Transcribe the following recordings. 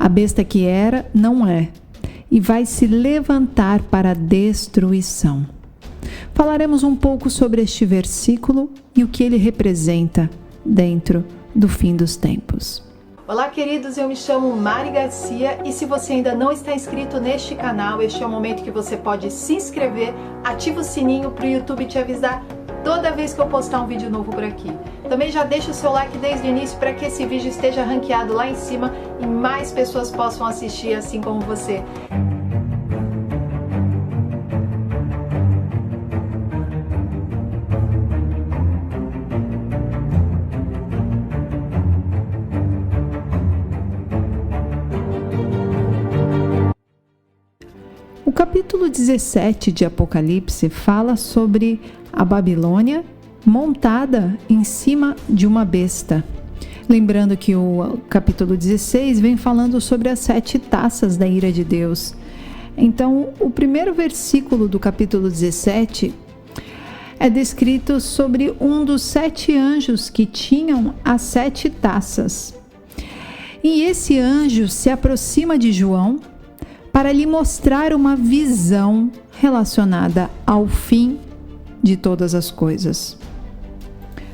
A besta que era, não é, e vai se levantar para a destruição. Falaremos um pouco sobre este versículo e o que ele representa dentro do fim dos tempos. Olá, queridos, eu me chamo Mari Garcia e se você ainda não está inscrito neste canal, este é o momento que você pode se inscrever, ativa o sininho para o YouTube te avisar toda vez que eu postar um vídeo novo por aqui. Também já deixa o seu like desde o início para que esse vídeo esteja ranqueado lá em cima e mais pessoas possam assistir assim como você. O capítulo 17 de Apocalipse fala sobre a Babilônia montada em cima de uma besta. Lembrando que o capítulo 16 vem falando sobre as 7 taças da ira de Deus. Então, o primeiro versículo do capítulo 17 é descrito sobre um dos 7 anjos que tinham as 7 taças. E esse anjo se aproxima de João para lhe mostrar uma visão relacionada ao fim de todas as coisas.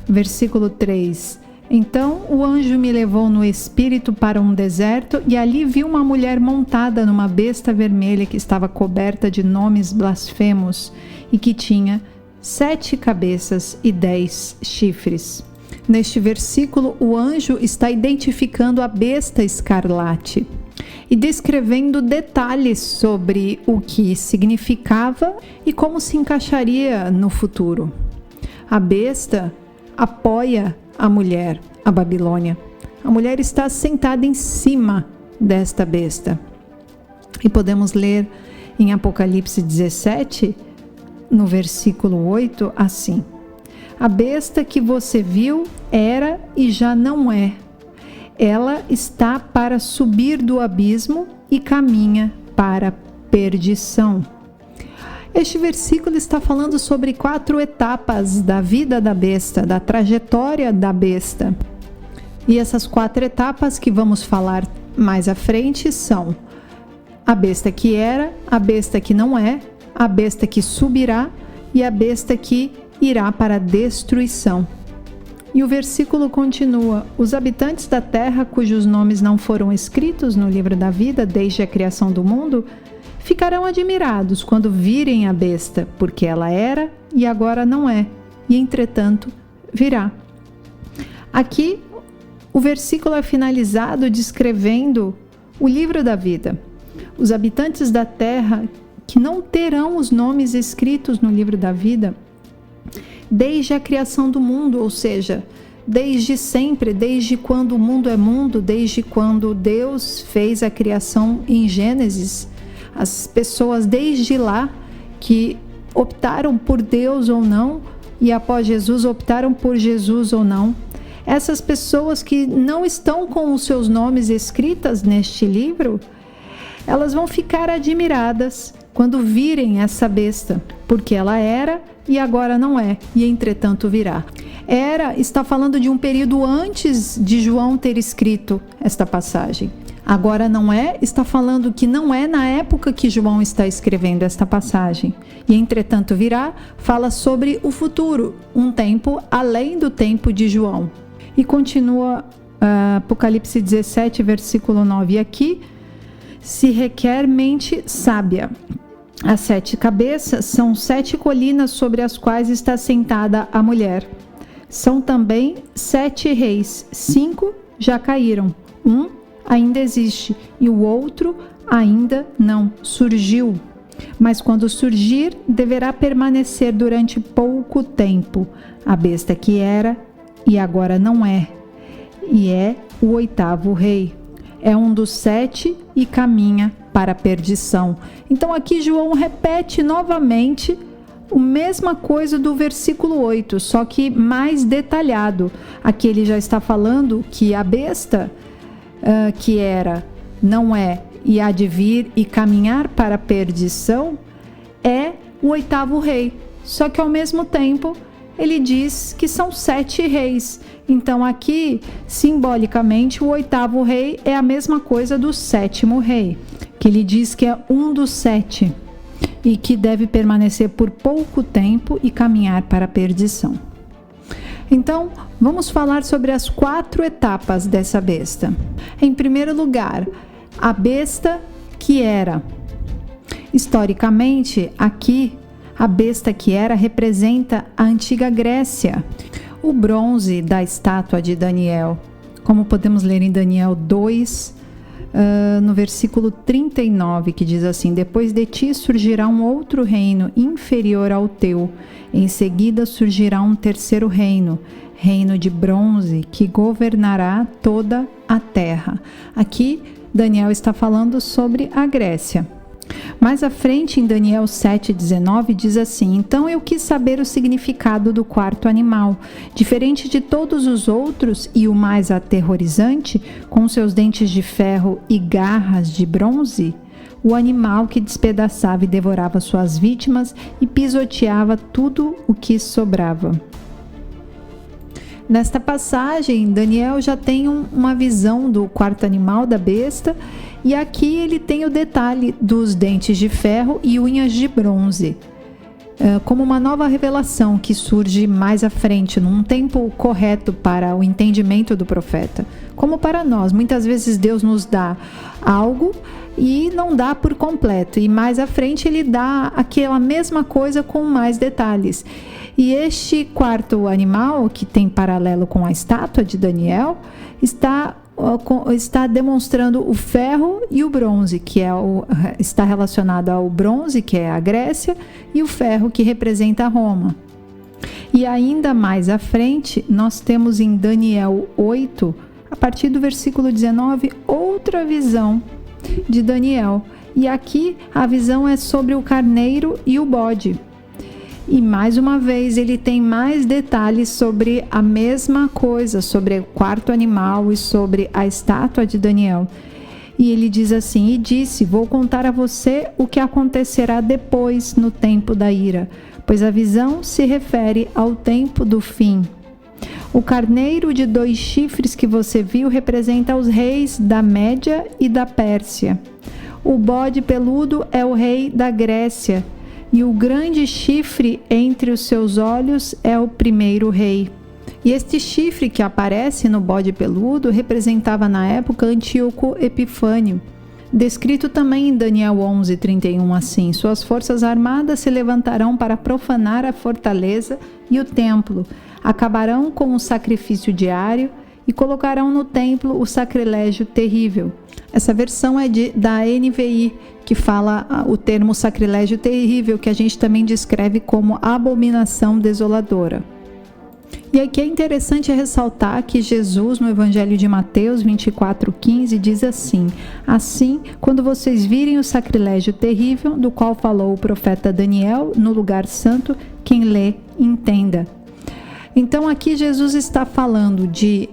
Versículo 3. Então o anjo me levou no espírito para um deserto e ali vi uma mulher montada numa besta vermelha que estava coberta de nomes blasfemos e que tinha 7 cabeças e 10 chifres. Neste versículo, o anjo está identificando a besta escarlate e descrevendo detalhes sobre o que significava e como se encaixaria no futuro. A besta apoia a mulher, a Babilônia. A mulher está sentada em cima desta besta. E podemos ler em Apocalipse 17, no versículo 8, assim: a besta que você viu era e já não é. Ela está para subir do abismo e caminha para a perdição. Este versículo está falando sobre 4 etapas da vida da besta, da trajetória da besta. E essas 4 etapas que vamos falar mais à frente são a besta que era, a besta que não é, a besta que subirá e a besta que irá para a destruição. E o versículo continua: os habitantes da terra, cujos nomes não foram escritos no livro da vida desde a criação do mundo, ficarão admirados quando virem a besta, porque ela era e agora não é, e entretanto virá. Aqui o versículo é finalizado descrevendo o livro da vida. Os habitantes da terra que não terão os nomes escritos no livro da vida desde a criação do mundo, ou seja, desde sempre, desde quando o mundo é mundo, desde quando Deus fez a criação em Gênesis. As pessoas desde lá que optaram por Deus ou não, e após Jesus optaram por Jesus ou não, essas pessoas que não estão com os seus nomes escritas neste livro, elas vão ficar admiradas quando virem essa besta, porque ela era e agora não é, e entretanto virá. Era está falando de um período antes de João ter escrito esta passagem. Agora não é, está falando que não é na época que João está escrevendo esta passagem. E entretanto virá, fala sobre o futuro, um tempo além do tempo de João. E continua Apocalipse 17, versículo 9. E aqui se requer mente sábia. As 7 cabeças são 7 colinas sobre as quais está sentada a mulher. São também 7 reis, 5 já caíram, um ainda existe e o outro ainda não surgiu. Mas quando surgir, deverá permanecer durante pouco tempo. A besta que era e agora não é, e é o 8º rei. É um dos 7 e caminha para a perdição. Então aqui João repete novamente a mesma coisa do versículo 8, só que mais detalhado. Aqui ele já está falando que a besta que era, não é e há de vir e caminhar para a perdição é o 8º rei. Só que ao mesmo tempo ele diz que são 7 reis. Então aqui, simbolicamente, o 8º rei é a mesma coisa do 7º rei, que ele diz que é um dos 7 e que deve permanecer por pouco tempo e caminhar para a perdição. Então, vamos falar sobre as 4 etapas dessa besta. Em primeiro lugar, a besta que era. Historicamente, aqui, a besta que era representa a antiga Grécia, o bronze da estátua de Daniel, como podemos ler em Daniel 2, no versículo 39, que diz assim: depois de ti surgirá um outro reino inferior ao teu, em seguida surgirá um terceiro reino, reino de bronze, que governará toda a terra. Aqui Daniel está falando sobre a Grécia. Mais à frente, em Daniel 7,19, diz assim: então eu quis saber o significado do 4º animal, diferente de todos os outros e o mais aterrorizante, com seus dentes de ferro e garras de bronze, o animal que despedaçava e devorava suas vítimas e pisoteava tudo o que sobrava. Nesta passagem, Daniel já tem uma visão do 4º animal, da besta, e aqui ele tem o detalhe dos dentes de ferro e unhas de bronze, como uma nova revelação que surge mais à frente, num tempo correto para o entendimento do profeta. Como para nós, muitas vezes Deus nos dá algo e não dá por completo, e mais à frente ele dá aquela mesma coisa com mais detalhes. E este 4º animal, que tem paralelo com a estátua de Daniel, está demonstrando o ferro e o bronze, que está relacionado ao bronze, que é a Grécia, e o ferro, que representa a Roma. E ainda mais à frente, nós temos em Daniel 8, a partir do versículo 19, outra visão de Daniel. E aqui a visão é sobre o carneiro e o bode. E mais uma vez ele tem mais detalhes sobre a mesma coisa, sobre o 4º animal e sobre a estátua de Daniel. E ele diz assim: e disse, vou contar a você o que acontecerá depois no tempo da ira, pois a visão se refere ao tempo do fim. O carneiro de 2 chifres que você viu representa os reis da Média e da Pérsia. O bode peludo é o rei da Grécia, e o grande chifre entre os seus olhos é o primeiro rei. E este chifre que aparece no bode peludo representava na época Antíoco Epifânio. Descrito também em Daniel 11:31 assim: suas forças armadas se levantarão para profanar a fortaleza e o templo, acabarão com o sacrifício diário e colocarão no templo o sacrilégio terrível. Essa versão é da NVI, que fala o termo sacrilégio terrível, que a gente também descreve como abominação desoladora. E aqui é interessante ressaltar que Jesus, no Evangelho de Mateus 24:15, diz assim: assim, quando vocês virem o sacrilégio terrível, do qual falou o profeta Daniel, no lugar santo, quem lê, entenda. Então aqui Jesus está falando de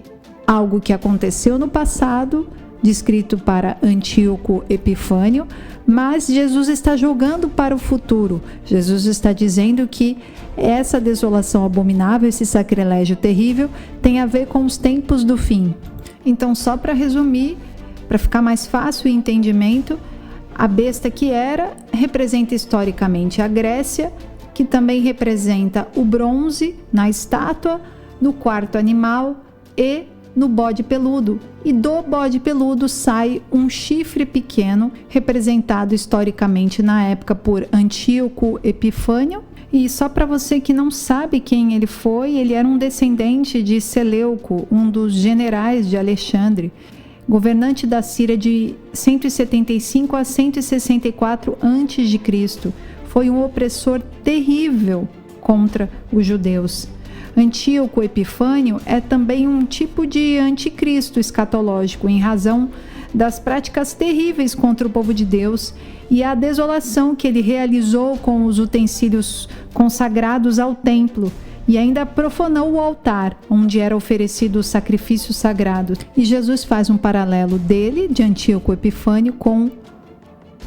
algo que aconteceu no passado, descrito para Antíoco Epifânio, mas Jesus está jogando para o futuro. Jesus está dizendo que essa desolação abominável, esse sacrilégio terrível, tem a ver com os tempos do fim. Então, só para resumir, para ficar mais fácil o entendimento, a besta que era representa historicamente a Grécia, que também representa o bronze na estátua, no 4º animal e no bode peludo. E do bode peludo sai um chifre pequeno, representado historicamente na época por Antíoco Epifânio. E só para você que não sabe quem ele foi, ele era um descendente de Seleuco, um dos generais de Alexandre, governante da Síria de 175 a 164 a.C. Foi um opressor terrível contra os judeus. Antíoco Epifânio é também um tipo de anticristo escatológico, em razão das práticas terríveis contra o povo de Deus e a desolação que ele realizou com os utensílios consagrados ao templo, e ainda profanou o altar onde era oferecido o sacrifício sagrado. E Jesus faz um paralelo dele, de Antíoco Epifânio, com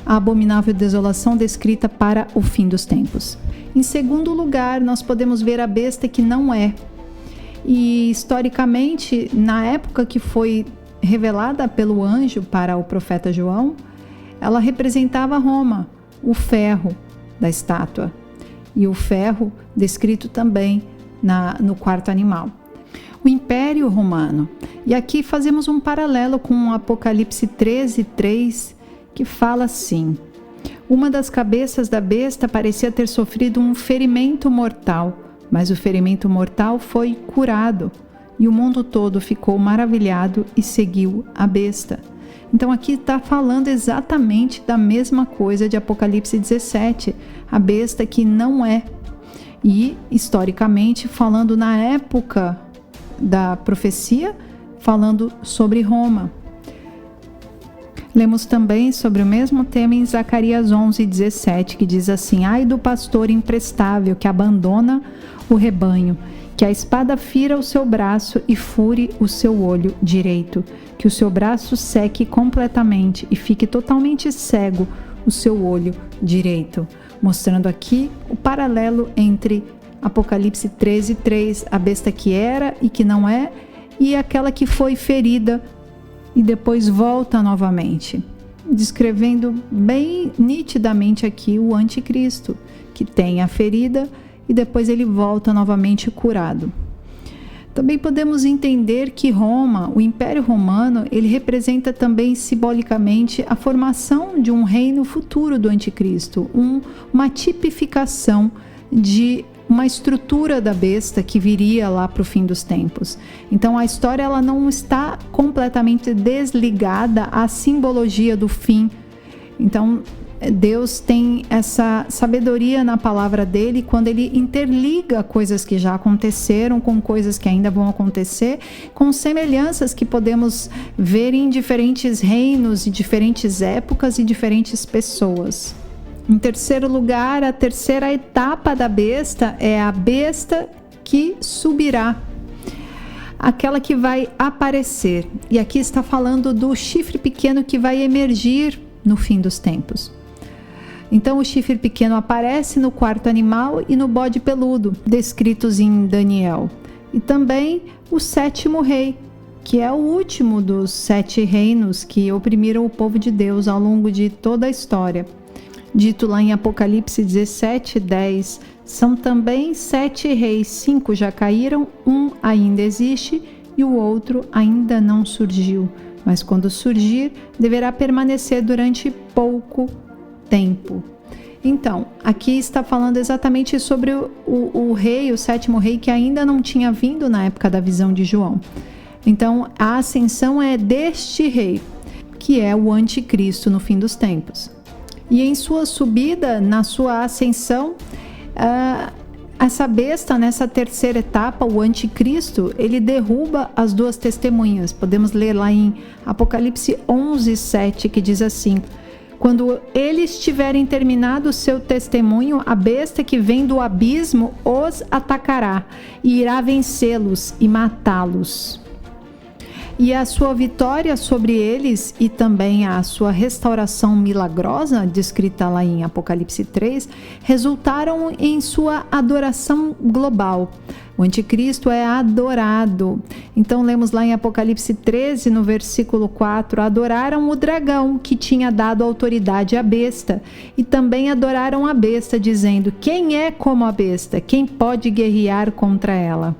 a abominável desolação descrita para o fim dos tempos. Em segundo lugar, nós podemos ver a besta que não é. E historicamente, na época que foi revelada pelo anjo para o profeta João, ela representava Roma, o ferro da estátua. E o ferro descrito também no quarto animal. O Império Romano. E aqui fazemos um paralelo com Apocalipse 13:3, que fala assim: uma das cabeças da besta parecia ter sofrido um ferimento mortal, mas o ferimento mortal foi curado, e o mundo todo ficou maravilhado e seguiu a besta. Então aqui está falando exatamente da mesma coisa de Apocalipse 17, a besta que não é. E, historicamente, falando na época da profecia, falando sobre Roma. Lemos também sobre o mesmo tema em Zacarias 11:17, que diz assim: ai do pastor imprestável que abandona o rebanho, que a espada fira o seu braço e fure o seu olho direito, que o seu braço seque completamente e fique totalmente cego o seu olho direito. Mostrando aqui o paralelo entre Apocalipse 13:3, a besta que era e que não é, e aquela que foi ferida e depois volta novamente, descrevendo bem nitidamente aqui o anticristo, que tem a ferida e depois ele volta novamente curado. Também podemos entender que Roma, o Império Romano, ele representa também simbolicamente a formação de um reino futuro do anticristo, uma tipificação de uma estrutura da besta que viria lá para o fim dos tempos. Então a história ela não está completamente desligada à simbologia do fim. Então Deus tem essa sabedoria na palavra dele quando ele interliga coisas que já aconteceram com coisas que ainda vão acontecer, com semelhanças que podemos ver em diferentes reinos, em diferentes épocas e diferentes pessoas. Em terceiro lugar, a terceira etapa da besta é a besta que subirá, aquela que vai aparecer. E aqui está falando do chifre pequeno que vai emergir no fim dos tempos. Então o chifre pequeno aparece no quarto animal e no bode peludo, descritos em Daniel. E também o sétimo rei, que é o último dos 7 reinos que oprimiram o povo de Deus ao longo de toda a história. Dito lá em Apocalipse 17:10, são também 7 reis, 5 já caíram, um ainda existe e o outro ainda não surgiu. Mas quando surgir, deverá permanecer durante pouco tempo. Então, aqui está falando exatamente sobre o rei, o sétimo rei, que ainda não tinha vindo na época da visão de João. Então, a ascensão é deste rei, que é o anticristo no fim dos tempos. E em sua subida, na sua ascensão, essa besta, nessa terceira etapa, o anticristo, ele derruba as 2 testemunhas. Podemos ler lá em Apocalipse 11:7, que diz assim: quando eles tiverem terminado o seu testemunho, a besta que vem do abismo os atacará e irá vencê-los e matá-los. E a sua vitória sobre eles e também a sua restauração milagrosa, descrita lá em Apocalipse 3, resultaram em sua adoração global. O anticristo é adorado. Então lemos lá em Apocalipse 13, no versículo 4, adoraram o dragão que tinha dado autoridade à besta, e também adoraram a besta, dizendo: quem é como a besta? Quem pode guerrear contra ela?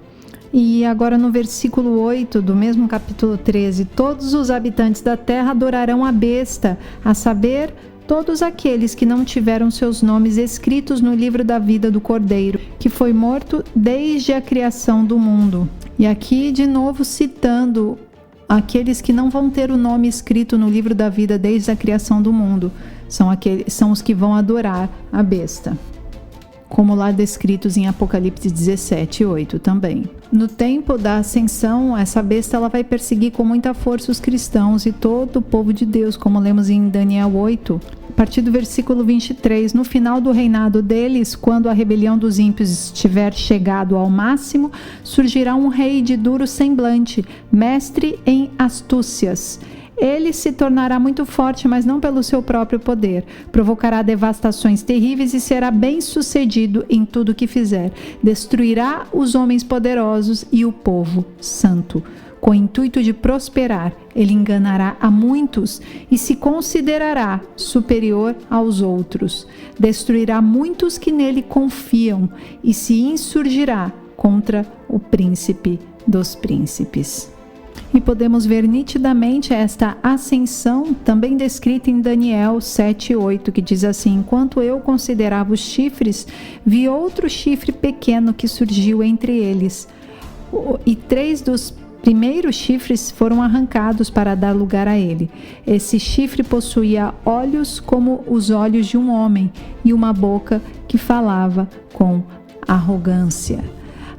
E agora no versículo 8 do mesmo capítulo 13, todos os habitantes da terra adorarão a besta, a saber, todos aqueles que não tiveram seus nomes escritos no livro da vida do Cordeiro, que foi morto desde a criação do mundo. E aqui de novo citando aqueles que não vão ter o nome escrito no livro da vida desde a criação do mundo, são os que vão adorar a besta, como lá descritos em Apocalipse 17:8 também. No tempo da ascensão, essa besta ela vai perseguir com muita força os cristãos e todo o povo de Deus, como lemos em Daniel 8, a partir do versículo 23. No final do reinado deles, quando a rebelião dos ímpios estiver chegado ao máximo, surgirá um rei de duro semblante, mestre em astúcias. Ele se tornará muito forte, mas não pelo seu próprio poder. Provocará devastações terríveis e será bem-sucedido em tudo que fizer. Destruirá os homens poderosos e o povo santo. Com o intuito de prosperar, ele enganará a muitos e se considerará superior aos outros. Destruirá muitos que nele confiam e se insurgirá contra o príncipe dos príncipes. E podemos ver nitidamente esta ascensão também descrita em Daniel 7:8, que diz assim: enquanto eu considerava os chifres, vi outro chifre pequeno que surgiu entre eles, e 3 dos primeiros chifres foram arrancados para dar lugar a ele. Esse chifre possuía olhos como os olhos de um homem e uma boca que falava com arrogância.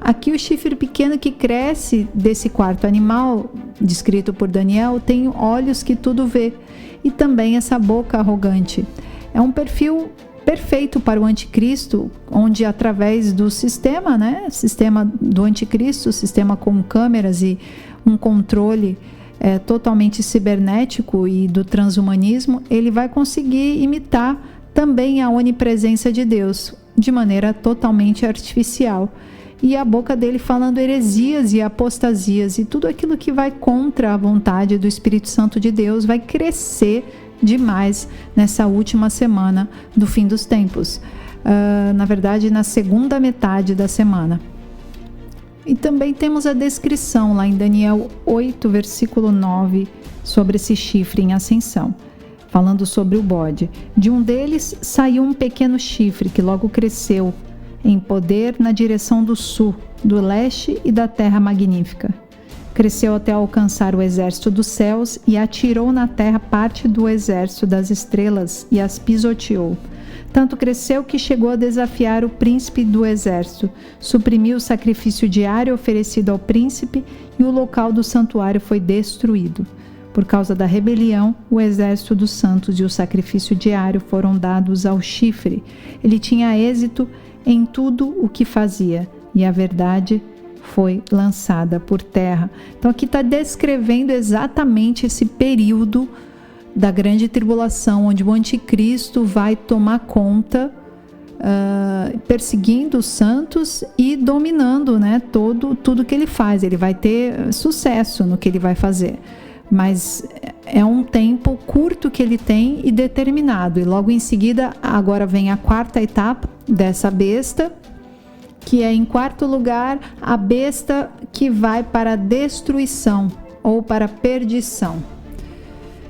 Aqui o chifre pequeno que cresce desse quarto animal, descrito por Daniel, tem olhos que tudo vê e também essa boca arrogante. É um perfil perfeito para o anticristo, onde através do sistema, sistema do anticristo, sistema com câmeras e um controle totalmente cibernético e do transhumanismo, ele vai conseguir imitar também a onipresença de Deus, de maneira totalmente artificial. E a boca dele falando heresias e apostasias, e tudo aquilo que vai contra a vontade do Espírito Santo de Deus vai crescer demais nessa última semana do fim dos tempos. Na verdade, na segunda metade da semana. E também temos a descrição lá em Daniel 8, versículo 9, sobre esse chifre em ascensão, falando sobre o bode. De um deles saiu um pequeno chifre que logo cresceu em poder na direção do sul, do leste e da terra magnífica. Cresceu até alcançar o exército dos céus e atirou na terra parte do exército das estrelas e as pisoteou. Tanto cresceu que chegou a desafiar o príncipe do exército, suprimiu o sacrifício diário oferecido ao príncipe e o local do santuário foi destruído. Por causa da rebelião, o exército dos santos e o sacrifício diário foram dados ao chifre. Ele tinha êxito em tudo o que fazia, e a verdade foi lançada por terra. Então aqui está descrevendo exatamente esse período da grande tribulação, onde o anticristo vai tomar conta, perseguindo os santos e dominando, tudo que ele faz. Ele vai ter sucesso no que ele vai fazer, mas é um tempo curto que ele tem e determinado. E logo em seguida, agora vem a quarta etapa dessa besta, que é, em quarto lugar, a besta que vai para a destruição ou para a perdição.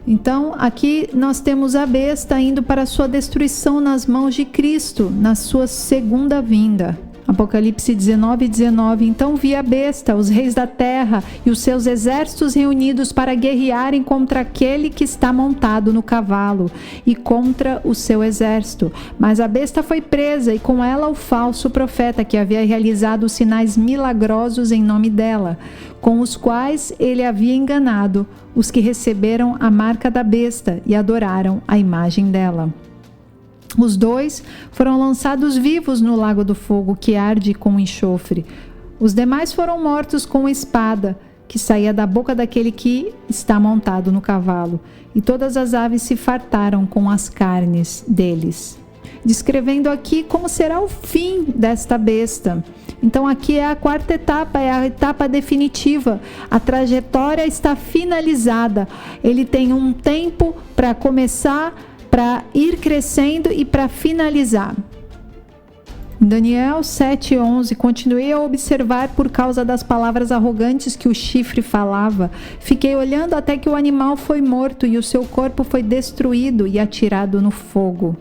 Então, aqui nós temos a besta indo para a sua destruição nas mãos de Cristo, na sua segunda vinda. Apocalipse 19:19. Então vi a besta, os reis da terra e os seus exércitos reunidos para guerrearem contra aquele que está montado no cavalo e contra o seu exército. Mas a besta foi presa e com ela o falso profeta que havia realizado os sinais milagrosos em nome dela, com os quais ele havia enganado os que receberam a marca da besta e adoraram a imagem dela. Os 2 foram lançados vivos no lago do fogo que arde com enxofre. Os demais foram mortos com espada que saía da boca daquele que está montado no cavalo. E todas as aves se fartaram com as carnes deles. Descrevendo aqui como será o fim desta besta. Então aqui é a quarta etapa, é a etapa definitiva. A trajetória está finalizada. Ele tem um tempo para começar, para ir crescendo e para finalizar. Daniel 7:11. Continuei a observar por causa das palavras arrogantes que o chifre falava. Fiquei olhando até que o animal foi morto e o seu corpo foi destruído e atirado no fogo.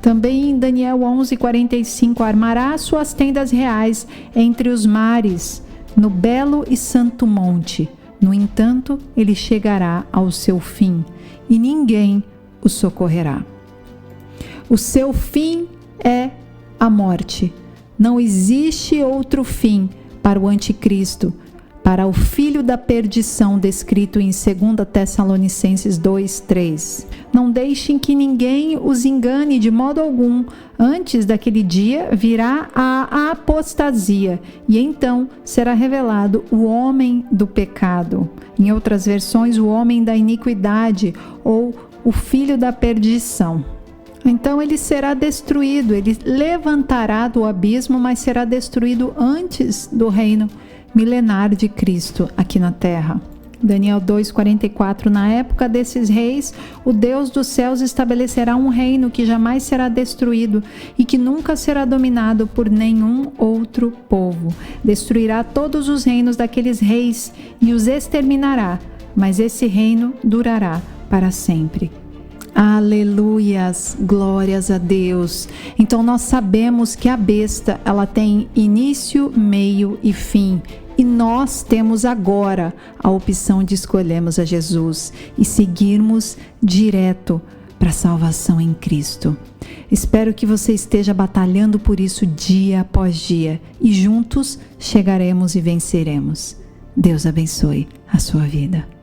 Também em Daniel 11:45. Armará suas tendas reais entre os mares, no belo e santo monte. No entanto, ele chegará ao seu fim e ninguém o socorrerá. O seu fim é a morte. Não existe outro fim para o anticristo, para o filho da perdição descrito em 2 Tessalonicenses 2:3. Não deixem que ninguém os engane de modo algum. Antes daquele dia virá a apostasia, e então será revelado o homem do pecado. Em outras versões, o homem da iniquidade ou o filho da perdição. Então ele será destruído, ele levantará do abismo, mas será destruído antes do reino milenar de Cristo aqui na terra. Daniel 2:44. Na época desses reis, o Deus dos céus estabelecerá um reino que jamais será destruído e que nunca será dominado por nenhum outro povo. Destruirá todos os reinos daqueles reis e os exterminará, mas esse reino durará para sempre. Aleluias, glórias a Deus. Então nós sabemos que a besta, ela tem início, meio e fim. E nós temos agora a opção de escolhermos a Jesus e seguirmos direto para a salvação em Cristo. Espero que você esteja batalhando por isso dia após dia e juntos chegaremos e venceremos. Deus abençoe a sua vida.